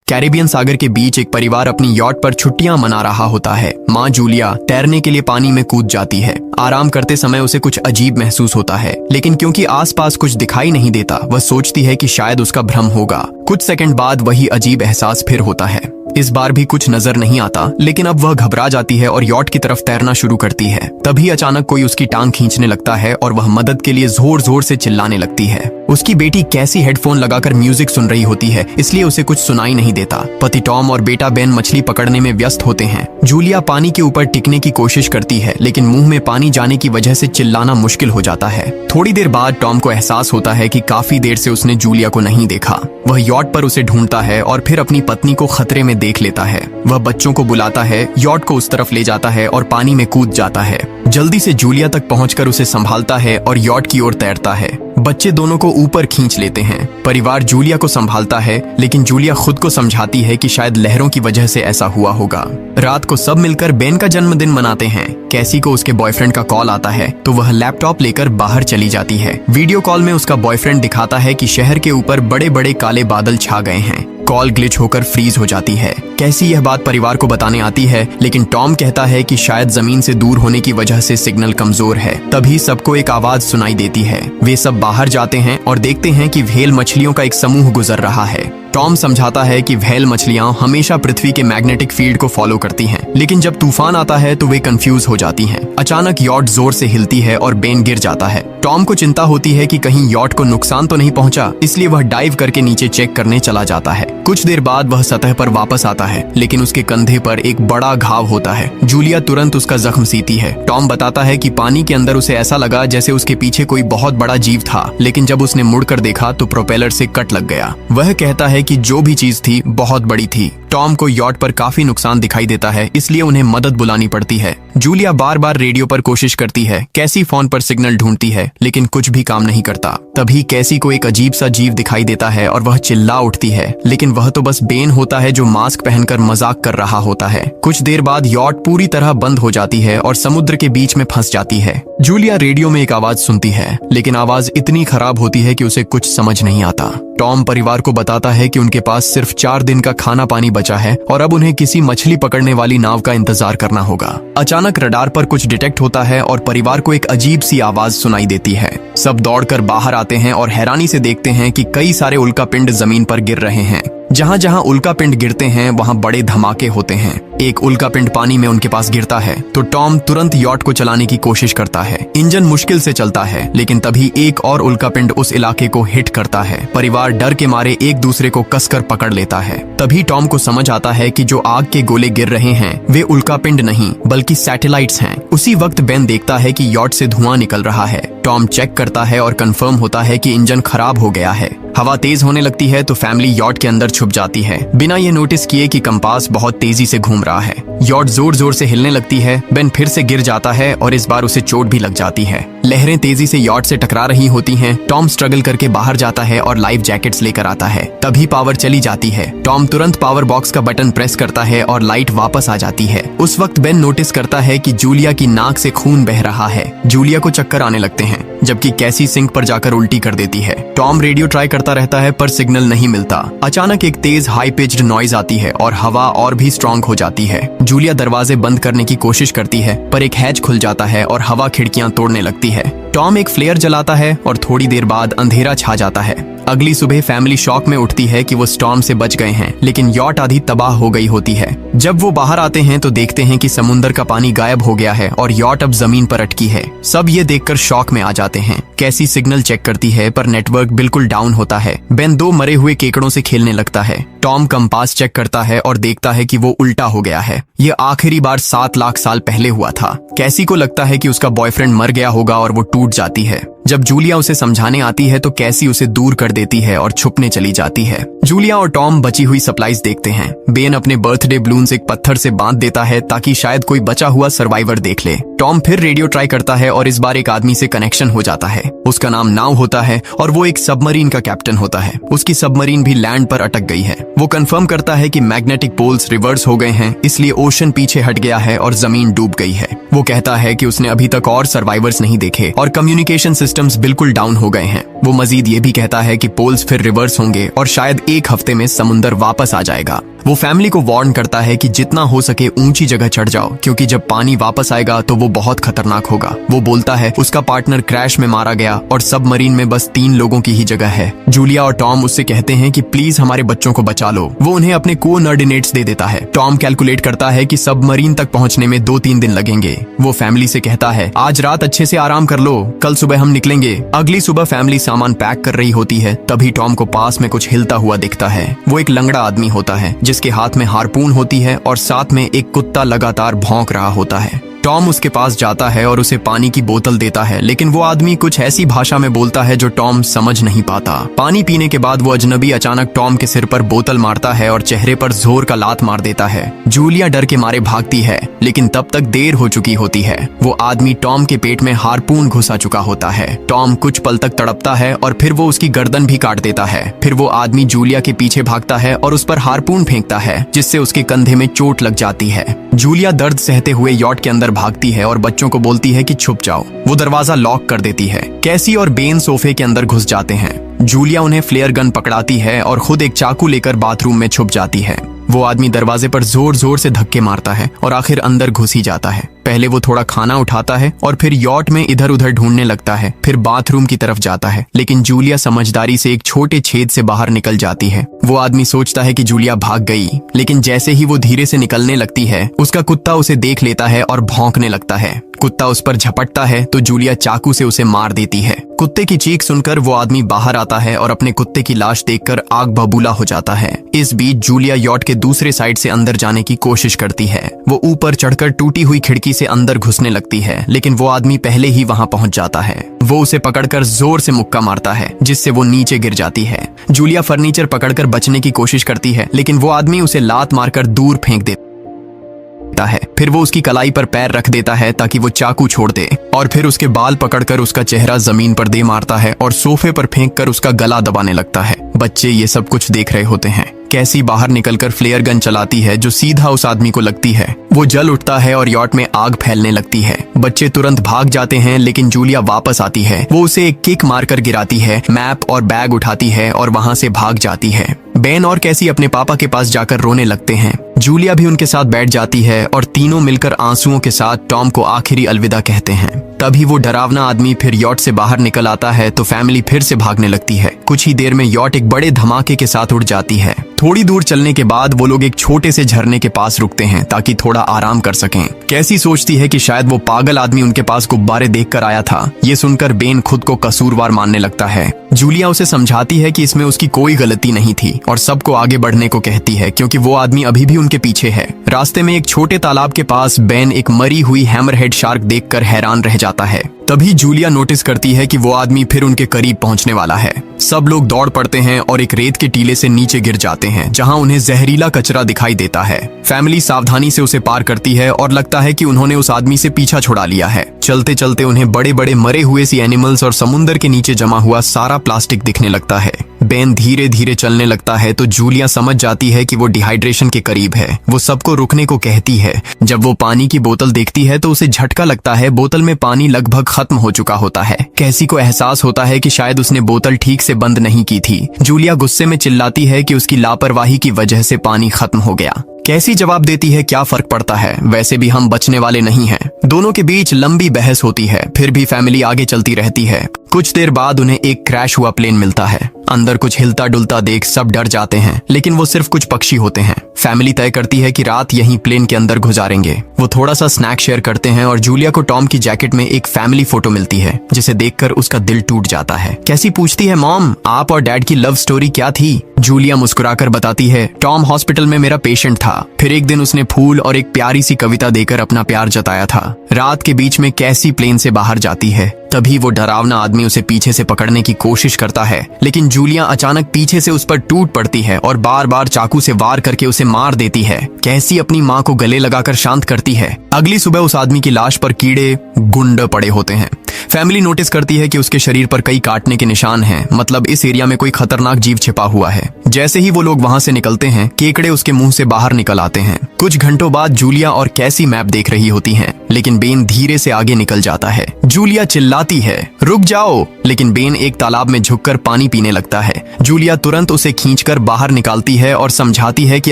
Caribbean सागर के बीच एक परिवार अपनी यॉट पर छुट्टियां मना रहा होता है। माँ जूलिया तैरने के लिए पानी में कूद जाती है। आराम करते समय उसे कुछ अजीब महसूस होता है, लेकिन क्योंकि आसपास कुछ दिखाई नहीं देता, वह सोचती है कि शायद उसका भ्रम होगा। कुछ सेकंड बाद वही अजीब एहसास फिर होता है। इस बार भी कुछ नजर नहीं आता, लेकिन अब वह घबरा जाती है और यॉट की तरफ तैरना शुरू करती है। तभी अचानक कोई उसकी टांग खींचने लगता है और वह मदद के लिए जोर जोर से चिल्लाने लगती है। उसकी बेटी कैसी हेडफोन लगाकर म्यूजिक सुन रही होती है, इसलिए उसे कुछ सुनाई नहीं देता। पति टॉम और बेटा बेन मछली पकड़ने में व्यस्त होते हैं। जूलिया पानी के ऊपर टिकने की कोशिश करती है, लेकिन मुंह में पानी जाने की वजह से चिल्लाना मुश्किल हो जाता है। थोड़ी देर बाद टॉम को एहसास होता है कि काफी देर से उसने जूलिया को नहीं देखा। वह यॉट पर उसे ढूंढता है और फिर अपनी पत्नी को खतरे में देख लेता है। वह बच्चों को बुलाता है, यॉट को उस तरफ ले जाता है और पानी में कूद जाता है। जल्दी से जूलिया तक पहुंचकर उसे संभालता है और यॉट की ओर तैरता है। बच्चे दोनों को ऊपर खींच लेते हैं। परिवार जूलिया को संभालता है, लेकिन जूलिया खुद को समझाती है कि शायद लहरों की वजह से ऐसा हुआ होगा। रात को सब मिलकर बेन का जन्मदिन मनाते हैं। कैसी को उसके बॉयफ्रेंड का कॉल आता है, तो वह लैपटॉप लेकर बाहर चली जाती है। वीडियो कॉल में उसका बॉयफ्रेंड दिखाता है कि शहर के ऊपर बड़े बड़े काले बादल छा गए हैं। कॉल ग्लिच होकर फ्रीज हो जाती है। कैसी यह बात परिवार को बताने आती है, लेकिन टॉम कहता है कि शायद जमीन से दूर होने की वजह से सिग्नल कमजोर है। तभी सबको एक आवाज सुनाई देती है। वे सब बाहर जाते हैं और देखते हैं कि व्हेल मछलियों का एक समूह गुजर रहा है। टॉम समझाता है कि व्हेल मछलियां हमेशा पृथ्वी के मैग्नेटिक फील्ड को फॉलो करती हैं, लेकिन जब तूफान आता है तो वे कंफ्यूज हो जाती हैं। अचानक यॉट जोर से हिलती है और बेन गिर जाता है। टॉम को चिंता होती है कि कहीं यॉट को नुकसान तो नहीं पहुंचा, इसलिए वह डाइव करके नीचे चेक करने चला जाता है। कुछ देर बाद वह सतह पर वापस आता है, लेकिन उसके कंधे पर एक बड़ा घाव होता है। जूलिया तुरंत उसका जख्म सीती है। टॉम बताता है कि पानी के अंदर उसे ऐसा लगा जैसे उसके पीछे कोई बहुत बड़ा जीव था, लेकिन जब उसने मुड़कर देखा तो प्रोपेलर से कट लग गया। वह कहता है कि जो भी चीज थी बहुत बड़ी थी। टॉम को यॉट पर काफी नुकसान दिखाई देता है, इसलिए उन्हें मदद बुलानी पड़ती है। जूलिया बार बार रेडियो पर कोशिश करती है। कैसी फोन पर सिग्नल ढूंढती है, लेकिन कुछ भी काम नहीं करता। तभी कैसी को एक अजीब सा जीव दिखाई देता है और वह चिल्ला उठती है, लेकिन वह तो बस बेन होता है जो मास्क पहनकर मजाक कर रहा होता है। कुछ देर बाद यॉट पूरी तरह बंद हो जाती है और समुद्र के बीच में फंस जाती है। जूलिया रेडियो में एक आवाज सुनती है, लेकिन आवाज इतनी खराब होती है कि उसे कुछ समझ नहीं आता। टॉम परिवार को बताता है कि उनके पास सिर्फ 4 दिन का खाना पानी बचा है और अब उन्हें किसी मछली पकड़ने वाली नाव का इंतजार करना होगा। अचानक रडार पर कुछ डिटेक्ट होता है और परिवार को एक अजीब सी आवाज सुनाई देती है। सब दौड़कर बाहर आते हैं और हैरानी से देखते हैं कि कई सारे उल्कापिंड जमीन पर गिर रहे हैं। जहाँ जहाँ उल्कापिंड गिरते हैं वहाँ बड़े धमाके होते हैं। एक उल्कापिंड पानी में उनके पास गिरता है तो टॉम तुरंत यॉट को चलाने की कोशिश करता है। इंजन मुश्किल से चलता है, लेकिन तभी एक और उल्कापिंड उस इलाके को हिट करता है। परिवार डर के मारे एक दूसरे को कसकर पकड़ लेता है। तभी टॉम को समझ आता है कि जो आग के गोले गिर रहे हैं वे उल्कापिंड नहीं बल्कि सैटेलाइट्स हैं। उसी वक्त बेन देखता है कि यॉट से धुआं निकल रहा है। टॉम चेक करता है और कंफर्म होता है कि इंजन खराब हो गया है। हवा तेज होने लगती है तो फैमिली यॉट के अंदर छुप जाती है, बिना ये नोटिस किए कि कंपास बहुत तेजी से घूम रहा है। यॉट जोर जोर से हिलने लगती है। बेन फिर से गिर जाता है और इस बार उसे चोट भी लग जाती है। लहरें तेजी से यॉट से टकरा रही होती हैं। टॉम स्ट्रगल करके बाहर जाता है और लाइफ जैकेट्स लेकर आता है। तभी पावर चली जाती है। टॉम तुरंत पावर बॉक्स का बटन प्रेस करता है और लाइट वापस आ जाती है। उस वक्त बेन नोटिस करता है कि जूलिया की नाक से खून बह रहा है। जूलिया को चक्कर आने लगते हैं, जबकि कैसी सिंक पर जाकर उल्टी कर देती है। टॉम रेडियो ट्राई करता रहता है पर सिग्नल नहीं मिलता। अचानक एक तेज हाई पिच्ड नॉइज आती है और हवा और भी स्ट्रॉन्ग हो जाती है। जूलिया दरवाजे बंद करने की कोशिश करती है, पर एक हैच खुल जाता है और हवा खिड़कियां तोड़ने लगती है। टॉम एक फ्लेयर जलाता है और थोड़ी देर बाद अंधेरा छा जाता है। अगली सुबह फैमिली शॉक में उठती है कि वो स्टॉर्म से बच गए हैं, लेकिन यॉट आधी तबाह हो गई होती है। जब वो बाहर आते हैं तो देखते हैं कि समुद्र का पानी गायब हो गया है और यॉट अब जमीन पर अटकी है। सब ये देखकर शॉक में आ जाते हैं। कैसी सिग्नल चेक करती है पर नेटवर्क बिल्कुल डाउन होता है। बेन 2 मरे हुए केकड़ों से खेलने लगता है। टॉम कंपास चेक करता है और देखता है कि वो उल्टा हो गया है। ये आखिरी बार 7 लाख साल पहले हुआ था। कैसी को लगता है कि उसका बॉयफ्रेंड मर गया होगा और वो टूट जाती है। जब जूलिया उसे समझाने आती है तो कैसी उसे दूर कर देती है और छुपने चली जाती है। जूलिया और टॉम बची हुई सप्लाईज देखते हैं। बेन अपने बर्थडे बलून्स एक पत्थर से बांध देता है ताकि शायद कोई बचा हुआ सर्वाइवर देख ले। टॉम फिर रेडियो ट्राई करता है और इस बार एक आदमी से कनेक्शन हो जाता है। उसका नाम नाव होता है और वो एक सबमरीन का कैप्टन होता है। उसकी सबमरीन भी लैंड पर अटक गई है। वो कंफर्म करता है कि मैग्नेटिक पोल्स रिवर्स हो गए हैं, इसलिए ओशन पीछे हट गया है और जमीन डूब गई है। वो कहता है कि उसने अभी तक और सर्वाइवर्स नहीं देखे और कम्युनिकेशन सिस्टम्स बिल्कुल डाउन हो गए हैं। वो मजीद ये भी कहता है कि पोल्स फिर रिवर्स होंगे और शायद एक हफ्ते में समुंदर वापस आ जाएगा। वो फैमिली को वार्न करता है कि जितना हो सके ऊंची जगह चढ़ जाओ, क्योंकि जब पानी वापस आएगा तो वो बहुत खतरनाक होगा। वो बोलता है उसका पार्टनर क्रैश में मारा गया और सबमरीन में बस 3 लोगों की ही जगह है। जूलिया और टॉम उससे कहते हैं कि प्लीज हमारे बच्चों को बचा लो। वो उन्हें अपने कोऑर्डिनेट्स दे देता है। टॉम कैलकुलेट करता है कि सबमरीन तक पहुंचने में 2-3 दिन लगेंगे। वो फैमिली से कहता है आज रात अच्छे से आराम कर लो, कल सुबह हम निकलेंगे। अगली सुबह फैमिली सामान पैक कर रही होती है, तभी टॉम को पास में कुछ हिलता हुआ दिखता है। वो एक लंगड़ा आदमी होता है जिसके हाथ में हार्पून होती है और साथ में एक कुत्ता लगातार भौंक रहा होता है। टॉम उसके पास जाता है और उसे पानी की बोतल देता है, लेकिन वो आदमी कुछ ऐसी भाषा में बोलता है जो टॉम समझ नहीं पाता। पानी पीने के बाद वो अजनबी अचानक टॉम के सिर पर बोतल मारता है और चेहरे पर जोर का लात मार देता है। जूलिया डर के मारे भागती है, लेकिन तब तक देर हो चुकी होती है। वो आदमी टॉम के पेट में हार्पून घुसा चुका होता है। टॉम कुछ पल तक तड़पता है और फिर वो उसकी गर्दन भी काट देता है। फिर वो आदमी जूलिया के पीछे भागता है और उस पर हार्पून फेंकता है, जिससे उसके कंधे में चोट लग जाती है। जूलिया दर्द सहते हुए यॉट के अंदर भागती है और बच्चों को बोलती है कि छुप जाओ। वो दरवाजा लॉक कर देती है। कैसी और बेन सोफे के अंदर घुस जाते हैं। जूलिया उन्हें फ्लेयर गन पकड़ाती है और खुद एक चाकू लेकर बाथरूम में छुप जाती है। वो आदमी दरवाजे पर जोर जोर से धक्के मारता है और आखिर अंदर घुस ही जाता है। पहले वो थोड़ा खाना उठाता है और फिर यॉट में इधर उधर ढूंढने लगता है, फिर बाथरूम की तरफ जाता है, लेकिन जूलिया समझदारी से एक छोटे छेद से बाहर निकल जाती है। वो आदमी सोचता है कि जूलिया भाग गई, लेकिन जैसे ही वो धीरे से निकलने लगती है, उसका कुत्ता उसे देख लेता है और भौंकने लगता है। कुत्ता उस पर झपटता है तो जूलिया चाकू से उसे मार देती है। कुत्ते की चीख सुनकर वो आदमी बाहर आता है और अपने कुत्ते की लाश देखकर आग बबूला हो जाता है। इस बीच जूलिया यॉट के दूसरे साइड से अंदर जाने की कोशिश करती है। वो ऊपर चढ़कर टूटी हुई खिड़की से अंदर घुसने लगती है, लेकिन वो आदमी पहले ही वहां पहुंच जाता है। वो उसे पकड़कर जोर से मुक्का मारता है, जिससे वो नीचे गिर जाती है। जूलिया फर्नीचर पकड़कर बचने की कोशिश करती है, लेकिन वो आदमी उसे लात मारकर दूर फेंक देता है। फिर वो उसकी कलाई पर पैर रख देता है ताकि वो चाकू छोड़ दे, और फिर उसके बाल पकड़कर उसका चेहरा जमीन पर दे मारता है और सोफे पर फेंककर उसका गला दबाने लगता है। बच्चे ये सब कुछ देख रहे होते हैं। कैसी बाहर निकलकर फ्लेयर गन चलाती है जो सीधा उस आदमी को लगती है। वो जल उठता है और यॉट में आग फैलने लगती है। बच्चे तुरंत भाग जाते हैं, लेकिन जूलिया वापस आती है। वो उसे एक किक मारकर गिराती है, मैप और बैग उठाती है और वहां से भाग जाती है। बेन और कैसी अपने पापा के पास जाकर रोने लगते हैं। जूलिया भी उनके साथ बैठ जाती है और तीनों मिलकर आंसुओं के साथ टॉम को आखिरी अलविदा कहते हैं। तभी वो डरावना आदमी फिर यॉट से बाहर निकल आता है तो फैमिली फिर से भागने लगती है। कुछ ही देर में यॉट एक बड़े धमाके के साथ उड़ जाती है। थोड़ी दूर चलने के बाद वो लोग एक छोटे से झरने के पास रुकते हैं ताकि थोड़ा आराम कर सकें। कैसी सोचती है कि शायद वो पागल आदमी उनके पास गुब्बारे देखकर आया था। ये सुनकर बेन खुद को कसूरवार मानने लगता है। जूलिया उसे समझाती है कि इसमें उसकी कोई गलती नहीं थी और सबको आगे बढ़ने को कहती है, क्योंकि वो आदमी अभी भी उनके पीछे है। रास्ते में एक छोटे तालाब के पास बेन एक मरी हुई हैमरहेड शार्क देखकर हैरान रह जाता है। तभी जूलिया नोटिस करती है कि वो आदमी फिर उनके करीब पहुंचने वाला है। सब लोग दौड़ पड़ते हैं और एक रेत के टीले से नीचे गिर जाते हैं, जहां उन्हें जहरीला कचरा दिखाई देता है। फैमिली सावधानी से उसे पार करती है और लगता है कि उन्होंने उस आदमी से पीछा छुड़ा लिया है। चलते चलते उन्हें बड़े बड़े मरे हुए सी एनिमल्स और समुंदर के नीचे जमा हुआ सारा प्लास्टिक दिखने लगता है। बेन धीरे धीरे चलने लगता है तो जूलिया समझ जाती है कि वो डिहाइड्रेशन के करीब है। वो सबको रुकने को कहती है। जब वो पानी की बोतल देखती है तो उसे झटका लगता है। बोतल में पानी लगभग खत्म हो चुका होता है। कैसी को एहसास होता है कि शायद उसने बोतल ठीक से बंद नहीं की थी। जूलिया गुस्से में चिल्लाती है कि उसकी लापरवाही की वजह से पानी खत्म हो गया। कैसी जवाब देती है, क्या फर्क पड़ता है, वैसे भी हम बचने वाले नहीं हैं। दोनों के बीच लंबी बहस होती है, फिर भी फैमिली आगे चलती रहती है। कुछ देर बाद उन्हें एक क्रैश हुआ प्लेन मिलता है। अंदर कुछ हिलता डुलता देख सब डर जाते हैं, लेकिन वो सिर्फ कुछ पक्षी होते हैं। फैमिली तय करती है कि रात यहीं प्लेन के अंदर गुजारेंगे। वो थोड़ा सा स्नैक शेयर करते हैं और जूलिया को टॉम की जैकेट में एक फैमिली फोटो मिलती है, जिसे देखकर उसका दिल टूट जाता है। कैसी पूछती है, मॉम आप और डैड की लव स्टोरी क्या थी? जूलिया मुस्कुराकर बताती है, टॉम हॉस्पिटल में मेरा पेशेंट था। फिर एक दिन उसने फूल और एक प्यारी सी कविता देकर अपना प्यार जताया था। रात के बीच में कैसी प्लेन से बाहर जाती है। तभी वो डरावना आदमी उसे पीछे से पकड़ने की कोशिश करता है, लेकिन जूलिया अचानक पीछे से उस पर टूट पड़ती है और बार बार चाकू से वार करके उसे उसे मार देती है। कैसी अपनी माँ को गले लगाकर शांत करती है। अगली सुबह उस आदमी की लाश पर कीड़े गुंड पड़े होते हैं। फैमिली नोटिस करती है कि उसके शरीर पर कई काटने के निशान हैं, मतलब इस एरिया में कोई खतरनाक जीव छिपा हुआ है। जैसे ही वो लोग वहां से निकलते हैं, केकड़े उसके मुंह से बाहर निकल आते हैं। कुछ घंटों बाद जूलिया और कैसी मैप देख रही होती हैं, लेकिन बेन धीरे से आगे निकल जाता है। जूलिया चिल्लाती है, रुक जाओ, लेकिन बेन एक तालाब में झुककर पानी पीने लगता है। जूलिया तुरंत उसे खींचकर बाहर निकालती है और समझाती है कि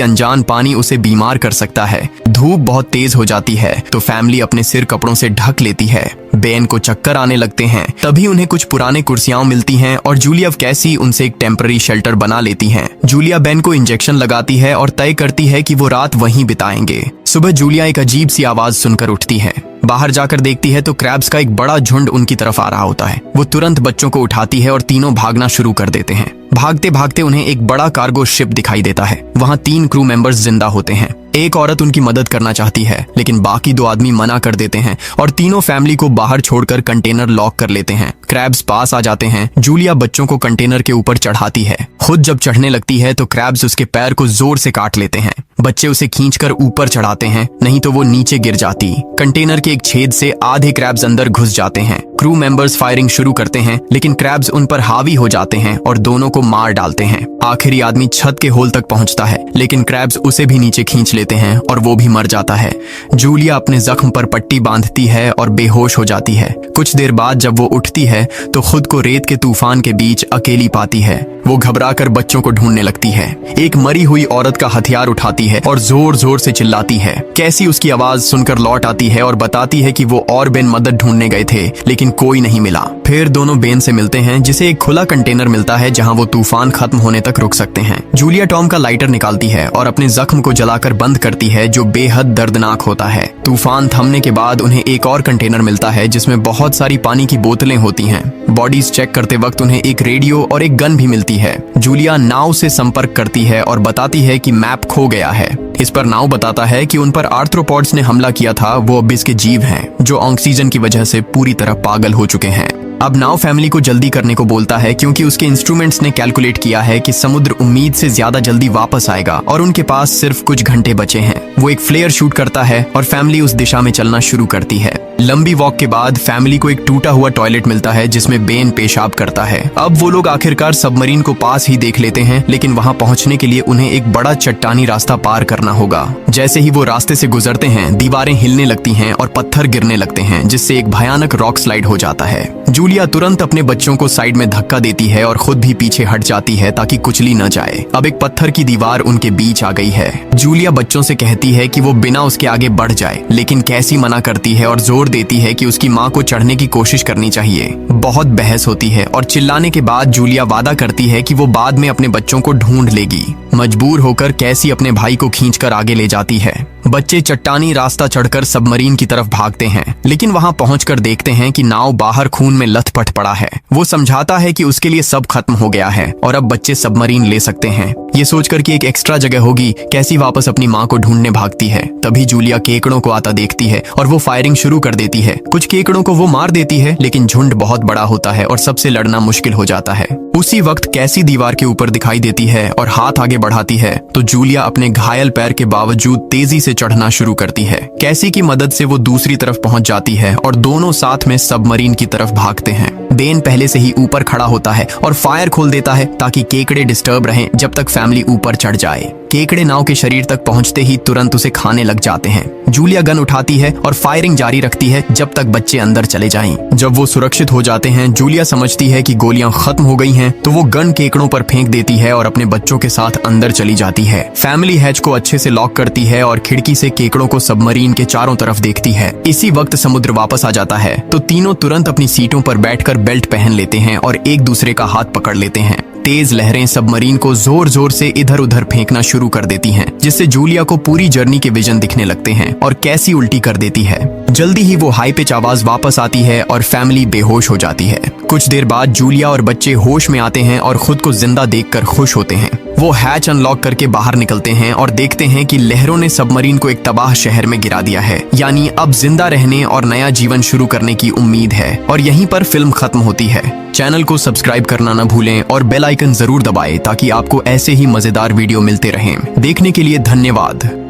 अनजान पानी उसे बीमार कर सकता है। धूप बहुत तेज हो जाती है तो फैमिली अपने सिर कपड़ों से ढक लेती है। बेन को चक्कर आने लगते हैं। तभी उन्हें कुछ पुराने कुर्सियां मिलती हैं और जूलिया कैसी उनसे एक टेम्पररी शेल्टर बना लेती हैं। जूलिया बेन को इंजेक्शन लगाती है और तय करती है कि वो रात वहीं बिताएंगे। सुबह जूलिया एक अजीब सी आवाज सुनकर उठती है। बाहर जाकर देखती है तो क्रैब्स का एक बड़ा झुंड उनकी तरफ आ रहा होता है। वो तुरंत बच्चों को उठाती है और तीनों भागना शुरू कर देते हैं। भागते भागते उन्हें एक बड़ा कार्गो शिप दिखाई देता है। वहाँ 3 क्रू मेंबर्स जिंदा होते हैं। एक औरत उनकी मदद करना चाहती है, लेकिन बाकी 2 आदमी मना कर देते हैं और तीनों फैमिली को बाहर छोड़कर कंटेनर लॉक कर लेते हैं। क्रैब्स पास आ जाते हैं। जूलिया बच्चों को कंटेनर के ऊपर चढ़ाती है। खुद जब चढ़ने लगती है तो क्रैब्स उसके पैर को जोर से काट लेते हैं। बच्चे उसे खींचकर ऊपर चढ़ाते हैं, नहीं तो वो नीचे गिर जाती। कंटेनर के एक छेद से आधे क्रैब्स अंदर घुस जाते हैं। क्रू मेंबर्स फायरिंग शुरू करते हैं, लेकिन क्रैब्स उन पर हावी हो जाते हैं और दोनों को मार डालते हैं। आखिरी आदमी छत के होल तक पहुंचता है, लेकिन क्रैब्स उसे भी नीचे खींच लेते हैं और वो भी मर जाता है। जूलिया अपने जख्म पर पट्टी बांधती है और बेहोश हो जाती है। कुछ देर बाद जब वो उठती है तो खुद को रेत के तूफान के बीच अकेली पाती है। वो घबराकर बच्चों को ढूंढने लगती है। एक मरी हुई औरत का हथियार उठाती है और जोर जोर से चिल्लाती है। कैसी उसकी आवाज सुनकर लौट आती है और बताती है कि वो और बेन मदद ढूंढने गए थे, लेकिन कोई नहीं मिला। फिर दोनों बेन से मिलते हैं, जिसे एक खुला कंटेनर मिलता है जहां वो तूफान खत्म होने तक रुक सकते हैं। जूलिया टॉम का लाइटर निकालती है और अपने जख्म को जलाकर बंद करती है, जो बेहद दर्दनाक होता है। तूफान थमने के बाद उन्हें एक और कंटेनर मिलता है जिसमें बहुत सारी पानी की बोतलें होती हैं। बॉडीज चेक करते वक्त उन्हें एक रेडियो और एक गन भी मिलती है। जूलिया नाव से संपर्क करती है और बताती है कि मैप खो गया है। इस पर नाव बताता है कि उन पर आर्थ्रोपॉड्स ने हमला किया था, वो अब इसके जीव हैं, जो ऑक्सीजन की वजह से पूरी तरह पागल हो चुके हैं। अब नाव फैमिली को जल्दी करने को बोलता है, क्योंकि उसके इंस्ट्रूमेंट्स ने कैलकुलेट किया है कि समुद्र उम्मीद से ज्यादा जल्दी वापस आएगा और उनके पास सिर्फ कुछ घंटे बचे हैं। वो एक फ्लेयर शूट करता है और फैमिली उस दिशा में चलना शुरू करती है। लंबी वॉक के बाद फैमिली को एक टूटा हुआ टॉयलेट मिलता है जिसमें बेन पेशाब करता है। अब वो लोग आखिरकार सबमरीन को पास ही देख लेते हैं, लेकिन वहां पहुंचने के लिए उन्हें एक बड़ा चट्टानी रास्ता पार करना होगा। जैसे ही वो रास्ते से गुजरते हैं, दीवारें हिलने लगती हैं और पत्थर गिरने लगते हैं, जिससे एक भयानक रॉक स्लाइड हो जाता है। जूलिया तुरंत अपने बच्चों को साइड में धक्का देती है और खुद भी पीछे हट जाती है ताकि कुचली न जाए। अब एक पत्थर की दीवार उनके बीच आ गई है। जूलिया बच्चों से कहती है कि वो बिना उसके आगे बढ़ जाए, लेकिन कैसी मना करती है और जोर देती है कि उसकी माँ को चढ़ने की कोशिश करनी चाहिए। बहुत बहस होती है और चिल्लाने के बाद जूलिया वादा करती है कि वो बाद में अपने बच्चों को ढूंढ लेगी। मजबूर होकर कैसी अपने भाई को खींचकर आगे ले जाती है। बच्चे चट्टानी रास्ता चढ़कर सबमरीन की तरफ भागते हैं, लेकिन वहां पहुंचकर देखते हैं कि नाव बाहर खून में लथपथ पड़ा है। वो समझाता है कि उसके लिए सब खत्म हो गया है और अब बच्चे सबमरीन ले सकते हैं। ये सोचकर कि एक एक्स्ट्रा जगह होगी, कैसी वापस अपनी माँ को ढूंढने भागती है। तभी जूलिया केकड़ों को आता देखती है और वो फायरिंग शुरू कर देती है। कुछ केकड़ों को वो मार देती है, लेकिन झुंड बहुत बड़ा होता है और सबसे लड़ना मुश्किल हो जाता है। उसी वक्त कैसी दीवार के ऊपर दिखाई देती है और हाथ आगे बढ़ाती है तो जूलिया अपने घायल पैर के बावजूद तेजी से चढ़ना शुरू करती है। कैसी की मदद से वो दूसरी तरफ पहुंच जाती है और दोनों साथ में सबमरीन की तरफ भागते हैं। बेन पहले से ही ऊपर खड़ा होता है और फायर खोल देता है ताकि केकड़े डिस्टर्ब रहें जब तक फैमिली ऊपर चढ़ जाए। केकड़े नाव के शरीर तक पहुंचते ही तुरंत उसे खाने लग जाते हैं। जूलिया गन उठाती है और फायरिंग जारी रखती है जब तक बच्चे अंदर चले जाएं। जब वो सुरक्षित हो जाते हैं, जूलिया समझती है कि गोलियां खत्म हो गई हैं, तो वो गन केकड़ों पर फेंक देती है और अपने बच्चों के साथ अंदर चली जाती है। फैमिली हैच को अच्छे से लॉक करती है और खिड़की से केकड़ों को सबमरीन के चारों तरफ देखती है। इसी वक्त समुद्र वापस आ जाता है तो तीनों तुरंत अपनी सीटों पर बैठकर बेल्ट पहन लेते हैं और एक दूसरे का हाथ पकड़ लेते हैं। तेज लहरें सबमरीन को जोर जोर से इधर उधर फेंकना शुरू कर देती हैं, जिससे जूलिया को पूरी जर्नी के विजन दिखने लगते हैं और कैसी उल्टी कर देती है। जल्दी ही वो हाई पिच आवाज वापस आती है और फैमिली बेहोश हो जाती है। कुछ देर बाद जूलिया और बच्चे होश में आते हैं और खुद को जिंदा देखकर खुश होते हैं। वो हैच अनलॉक करके बाहर निकलते हैं और देखते हैं कि लहरों ने सबमरीन को एक तबाह शहर में गिरा दिया है। यानी अब जिंदा रहने और नया जीवन शुरू करने की उम्मीद है। और यहीं पर फिल्म खत्म होती है। चैनल को सब्सक्राइब करना न भूलें और बेल आइकन जरूर दबाएं ताकि आपको ऐसे ही मजेदार वीडियो मिलते रहें। देखने के लिए धन्यवाद।